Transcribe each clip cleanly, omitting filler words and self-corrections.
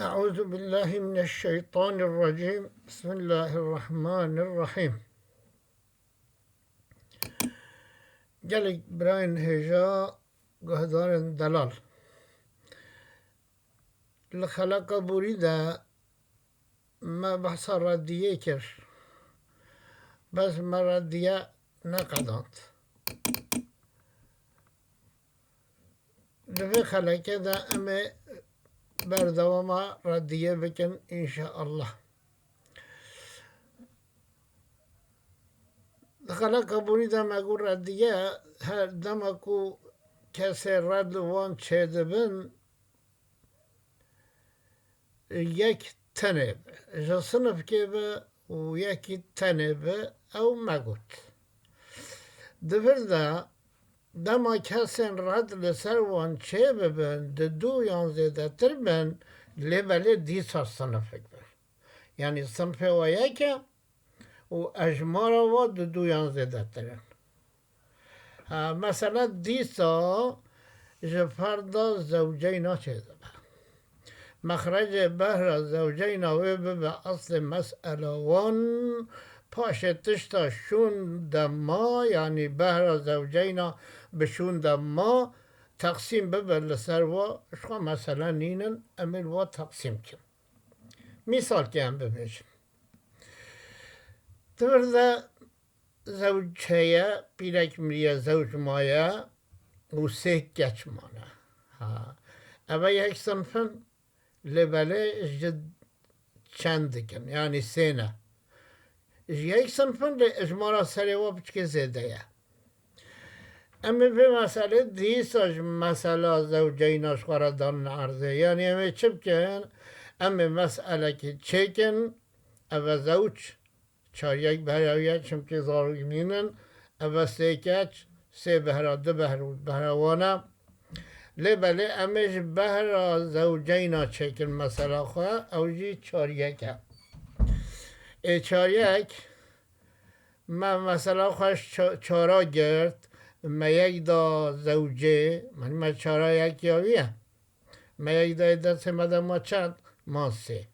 أعوذ بالله من الشيطان الرجيم بسم الله الرحمن الرحيم جلك براين هجا قهدار دلال لخلق بريدا ما بحث ردية كر بس ما ردية نقضات لفي خلق دا أما بردوما ردية بكن إن شاء الله خلق بريدا ما قول ردية هر دمكو کسی رد وان چه دبن یک تنه به جا صنف که به و یکی تنه به او مگوت دفر دا دما کسی رد لسر وان چه ببن دو یانزده تر بن لیبله دیسا صنف بن یعنی صنف و یکه و اجمار و دو یانزده ترن مثلا دیسا جفردا زوجین چه دبن مخرج بهر زوجین و به اصل مسئله وان پاشتش تا شون دما یعنی بهر زوجین بشون دما تقسیم به لسر و شما مثلا نینن امل و تقسیم کن مثال که هم ببینیم تورده زوج چه پیرک میریه زوج مایه و سه گچ مانه اما یک صنفن لبله جد چند کن یعنی سینه یک صنفن اجمارا سری و بچه زیده یه اما به مسئله دیساش مسئله زوجیناش خواردان عرضه یعنی اما چه بکن اما مسئله که چه کن اما زوج چار یک بهراویه چون که زاروی مینن اما سه کچ سه بهرا دو بهروانه لبله امش بهرا زوجینا چکن مثلا خواه اوجی چار یکه ای چار یک من مثلا خواهش چارا گرد ما یک دا زوجه من چارا یک یاویه ما یک دا دست مده ما چند ما سه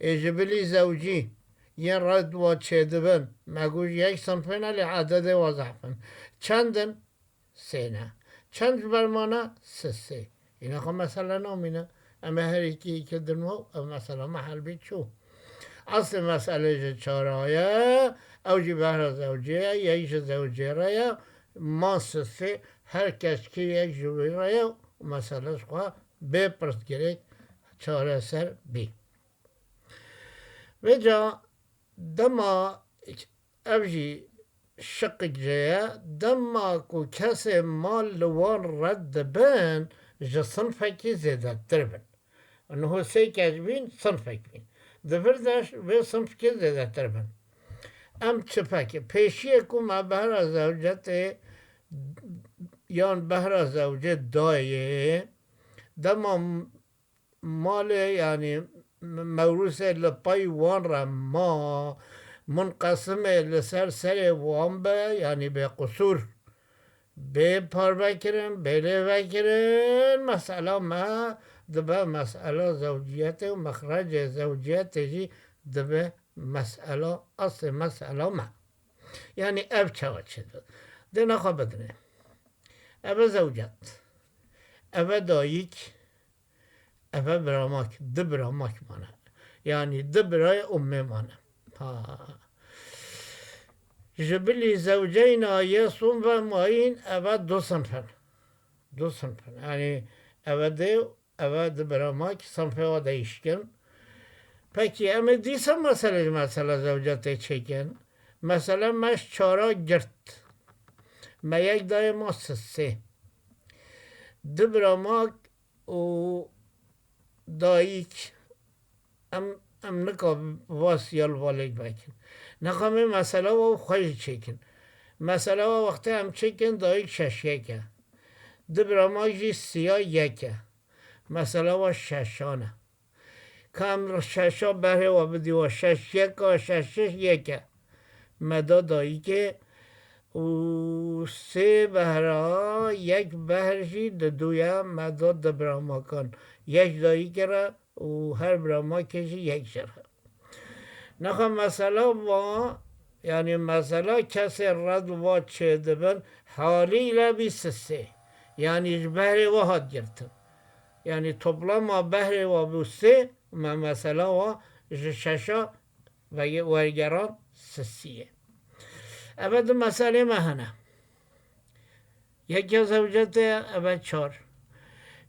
ای جبلی زوجی یه رد و چه دبن مگوش یک صنفن علی عدد وضعفن چندن سه نه چند برمانه سه اینا خب مثلا نامینه اما هر یکی که دنو مثلا محل بید شو اصل مسئله چارایه اوجی بهر زوجیه یکیش زوجیه رایه ما سه هر کس که یک جوی رایه مسئله خواه بپرد گرک چاره سر بی و جا دما اوجی شق جایا دما کو کسی مال لوان رد بن جا صنفکی زیده تر بن انه سه کج بین صنفک بین دفردش و صنف که زیده تر بن ام چپکی پیشیه کو ما بهر زوجت یان بهر زوجت دایه دما مال یعنی موروث لپای وان را ما منقسمه لسر سر وان به یعنی به قصور به پار بکرن بله بکرن مسئله ما دبه مسئله زوجیت و مخرج زوجیت جی دبه مسئله اصل مسئله ما یعنی اب چواد شد ده نخواه بدنه اب زوجت اب داییک اب براماک ده براماک مانه یعنی ده برای امه مانه جبلی زوجین یسون و ماین اول دو صنفن یعنی اول ده براماک صنفه و دیشکن پکی اما دیسا مثلا زوجت چکن مثلا مش چارا گرد ما یک دای ما سه ده براماک و داییک ام نکا واسیال والک بکن نخوامه مسئله و خوش چکن مسئله و وقتی هم چکن دایک شش یکه ده براماجی سیا یکه مسئله و ششانه کم ششا بره و بدی و شش یک و شش یکه مدا دایکه و سه بهرها یک بهرشی دویا مداد براماکان یک دایی کرا و هر براما کشی یک شرح نخواه مثلا با یعنی مثلا کسی رد و چه دبن حالی لبی سه یعنی بهر و هاد گرتم یعنی toplama بهر و بوسه ما مثلا و ششا و ورگران سسیه ابد مسئله مهنه یکی زوجت ابد چار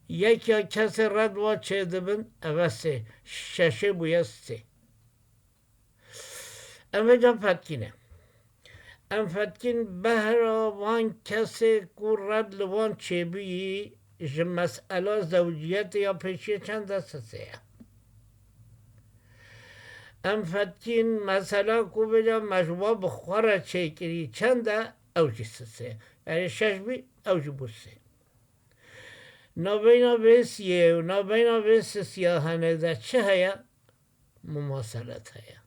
یکی کسی رد و چه دبن ابد سه ششه بویا سه اما جا فتکینه ام فتکین بهر وان کسی کو رد لوان چه بی ج مسئله زوجیت یا پیشی چند دست سه ام فتکین مسئله کو بجا مجموعه بخوره چه کری چند اوجی سه یعنی شش بی اوجی بوسه نابینا بیسیه و نابینا بیس سیاهانه ده چه هیا مماثلت هیا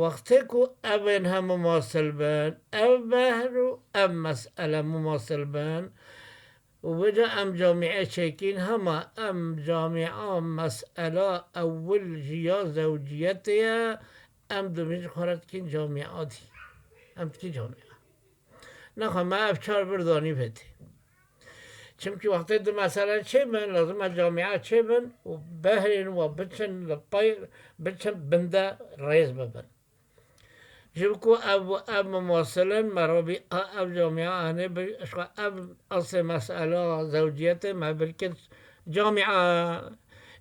وقتی که ابن هم مماثل بن او بهر و ام مسئله مماثل بن و بجا ام جامعه چکین همه ام جامعه مسئله اول جیا زوجیتیا ام دومیش خورد کن جامعه دی ام کی جامعه نخواه ما افچار بردانی بده چونکه وقتی دو مسئله چه بن لازم جامعه چه بن و بهرین و بچن لپای بچن بنده ریز ببن جبکو اب مواصلا مرابی اب جامعه آنه اشقا اب اصل مسئله زوجیت ما بلکه جامعه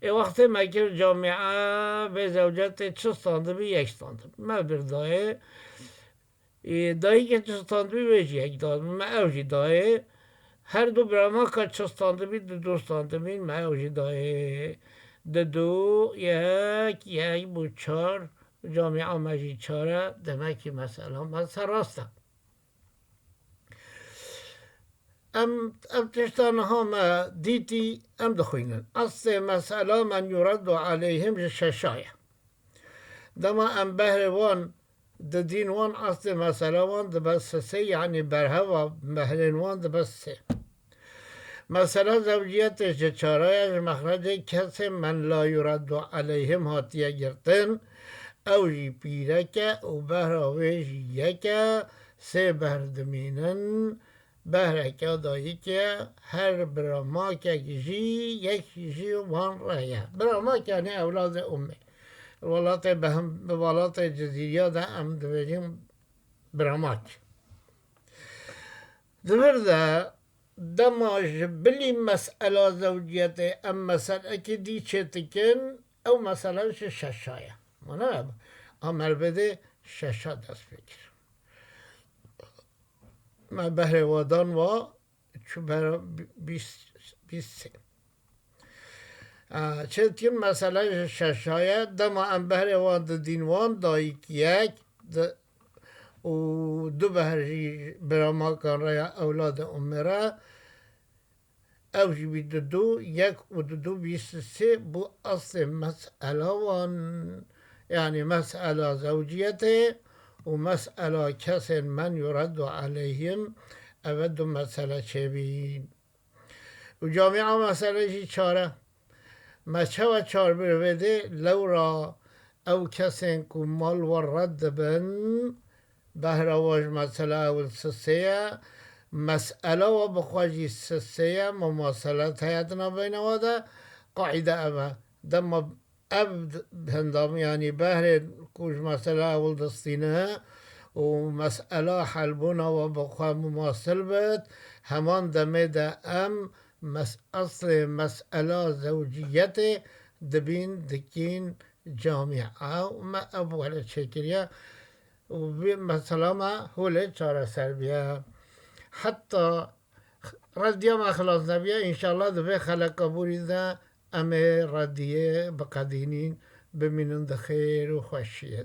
ای وقتی ما که جامعه به زوجت چه ستانده بی یک ستانده ما بردایه دایی که چه ستانده بی بیش یک داد ما اوجی دایه هر دو برما که چه ستانده بی دو ستانده بی ما اوجی دایه دو یک بود چار جامعه مجید چاره دمکی مثلا من سراستم ام تشتان ها دیتی ام دخوینن اصل مسئله من یرد علیهم ششایه دما ام بهروان دین وان اصل مسئله وان بس سه یعنی برها و بهرین وان بس سه مثلا زوجیت چاره مخرج کسی من لا یرد علیهم هاتیه گرتن اوجی پیرکه و بهراویش یکه سه بردمینن بهرکه دایی که هر برما که یک جی وان رایه برما که نه اولاد امه ولات بهم ولات جزیریا ده ام دویجیم برماک دورده دماج بلی مسئله زوجیت ام مسئله که دی چه تکن او مسئله ششایه منم عمل بده ششا دست بگیر ما بهر وادان و چو بر 23 چه تیم مسئله ششایه دما ام بهر واد دینوان دایی یک و دو بهری برما کن ریا اولاد امره اوجی بی دو یک و دو 23 بو اصل مسئله وان يعني مسألة زوجيته ومسألة كس من يرد عليهم أبد مسألة شبين وجامعة مسألة چاره ما چه چار بروده لورا او کسی که مال و رد بن بهرواج مسئله اول سسیه مسئله و بخواجی سسیه مماثلت هیتنا بینواده قاعده اما دم اب هندام يعني بهر كوش مسألة أول دستينها ومسألة حلبونا وبقى مماثل بيت همان دميدا أم أصل مسألة زوجيته دبين دكين جامعة وما أبو على شكريا ومسألة ما هو لچارة سربيا حتى رديا ما خلاص نبيا إن شاء الله دبي خلق قبوري ذا امه ردیه بقدینین بمینند خیر و خوشیه